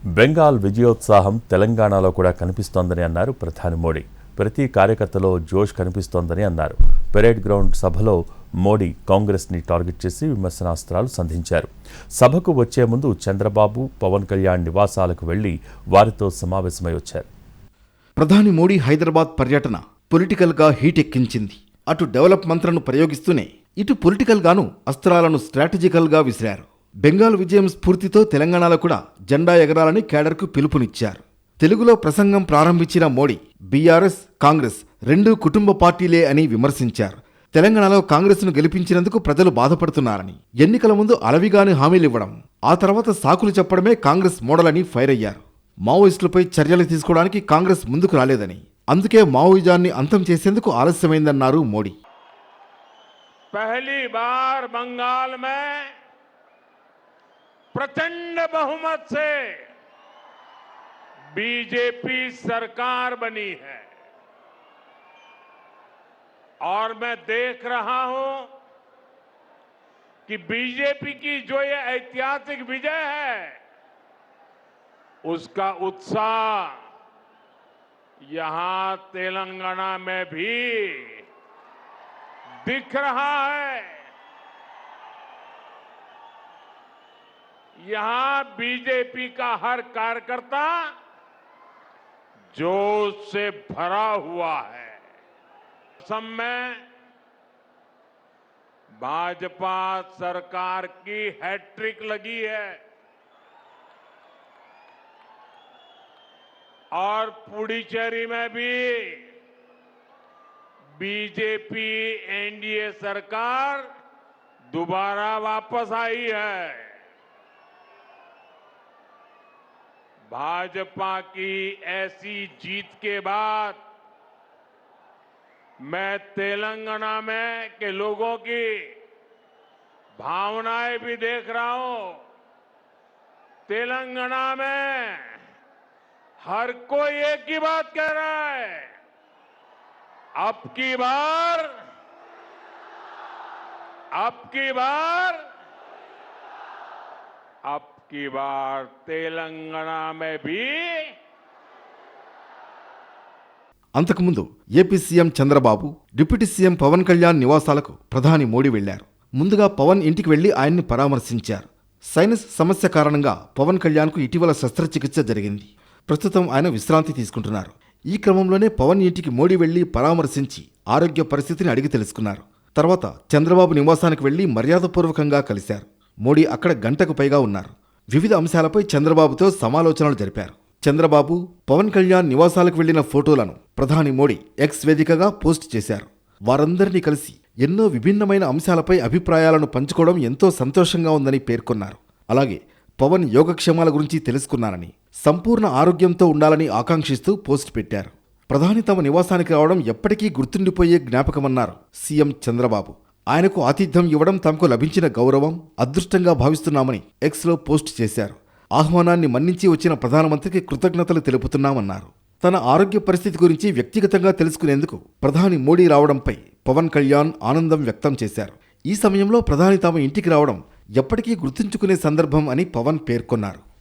బెంగాల్ విజయోత్సాహం తెలంగాణలో కూడా కనిపిస్తోందని అన్నారు ప్రధాని మోడీ. ప్రతి కార్యకర్తలో జోష్ కనిపిస్తోందని అన్నారు. పెరేడ్ గ్రౌండ్ సభలో మోడీ కాంగ్రెస్ని టార్గెట్ చేసి విమర్శనాస్త్రాలు సంధించారు. సభకు వచ్చే ముందు చంద్రబాబు, పవన్ కళ్యాణ్ నివాసాలకు వెళ్లి వారితో సమావేశమై వచ్చారు. ప్రధాని మోడీ హైదరాబాద్ పర్యటన పొలిటికల్గా హీట్ ఎక్కించింది. అటు డెవలప్ మంత్రను ప్రయోగిస్తూనే ఇటు పొలిటికల్గాను అస్త్రాలను స్ట్రాటజికల్గా విసిరారు. బెంగాల్ విజయం స్ఫూర్తితో తెలంగాణలో కూడా జెండా ఎగరాలని కేడర్కు పిలుపునిచ్చారు. తెలుగులో ప్రసంగం ప్రారంభించిన మోడీ బీఆర్ఎస్, కాంగ్రెస్ రెండూ కుటుంబ పార్టీలే అని విమర్శించారు. తెలంగాణలో కాంగ్రెస్ను గెలిపించినందుకు ప్రజలు బాధపడుతున్నారని, ఎన్నికల ముందు అలవిగాని హామీలివ్వడం, ఆ తర్వాత సాకులు చెప్పడమే కాంగ్రెస్ మోడల్ అని ఫైర్ అయ్యారు. మావోయిస్టులపై చర్యలు తీసుకోవడానికి కాంగ్రెస్ ముందుకు రాలేదని, అందుకే మావోయిజాన్ని అంతం చేసేందుకు ఆలస్యమైందన్నారు మోడీ. पहली बार बंगाल में प्रचंड बहुमत से बीजेपी सरकार बनी है और मैं देख रहा हूं कि बीजेपी की जो ये ऐतिहासिक विजय है उसका उत्साह यहां तेलंगाना में भी दिख रहा है। यहां बीजेपी का हर कार्यकर्ता जोश से भरा हुआ है। असम में भाजपा सरकार की हैट्रिक लगी है और पुडुचेरी में भी बीजेपी एनडीए सरकार दोबारा वापस आई है। भाजपा की ऐसी जीत के बाद मैं तेलंगाना में के लोगों की भावनाएं भी देख रहा हूं। तेलंगाना में हर कोई एक ही बात कह रहा है, अब की बार तेलंगाना में भी। అంతకుముందు AP CM Chandrababu, deputy CM Pawan Kalyan నివాసాలకు ప్రధాని మోడీ వెళ్లారు. ముందుగా పవన్ ఇంటికి వెళ్లి ఆయన్ని పరామర్శించారు. సైనస్ సమస్య కారణంగా పవన్ కళ్యాణ్కు ఇటీవల శస్త్రచికిత్స జరిగింది. ప్రస్తుతం ఆయన విశ్రాంతి తీసుకుంటున్నారు. ఈ క్రమంలోనే పవన్ ఇంటికి మోడీ వెళ్లి పరామర్శించి ఆరోగ్య పరిస్థితిని అడిగి తెలుసుకున్నారు. తర్వాత చంద్రబాబు నివాసానికి వెళ్లి మర్యాదపూర్వకంగా కలిశారు. మోడీ అక్కడ గంటకు పైగా ఉన్నారు. వివిధ అంశాలపై చంద్రబాబుతో సమాలోచనలు జరిపారు. చంద్రబాబు, పవన్ కళ్యాణ్ నివాసాలకు వెళ్లిన ఫోటోలను ప్రధాని మోడీ ఎక్స్ వేదికగా పోస్ట్ చేశారు. వారందరినీ కలిసి ఎన్నో విభిన్నమైన అంశాలపై అభిప్రాయాలను పంచుకోవడం ఎంతో సంతోషంగా ఉందని పేర్కొన్నారు. అలాగే పవన్ యోగక్షేమాల గురించి తెలుసుకున్నారని, సంపూర్ణ ఆరోగ్యంతో ఉండాలని ఆకాంక్షిస్తూ పోస్ట్ పెట్టారు. ప్రధాని తమ నివాసానికి రావడం ఎప్పటికీ గుర్తుండిపోయే జ్ఞాపకమన్నారు సీఎం చంద్రబాబు. ఆయనకు ఆతిథ్యం ఇవ్వడం తమకు లభించిన గౌరవం, అదృష్టంగా భావిస్తున్నామని ఎక్స్లో పోస్ట్ చేశారు. ఆహ్వానాన్ని మన్నించి వచ్చిన ప్రధానమంత్రికి కృతజ్ఞతలు తెలుపుతున్నామన్నారు. తన ఆరోగ్య పరిస్థితి గురించి వ్యక్తిగతంగా తెలుసుకునేందుకు ప్రధాని మోడీ రావడంపై పవన్ కళ్యాణ్ ఆనందం వ్యక్తం చేశారు. ఈ సమయంలో ప్రధాని తమ ఇంటికి రావడం ఎప్పటికీ గుర్తుంచుకునే సందర్భం అని పవన్ పేర్కొన్నారు.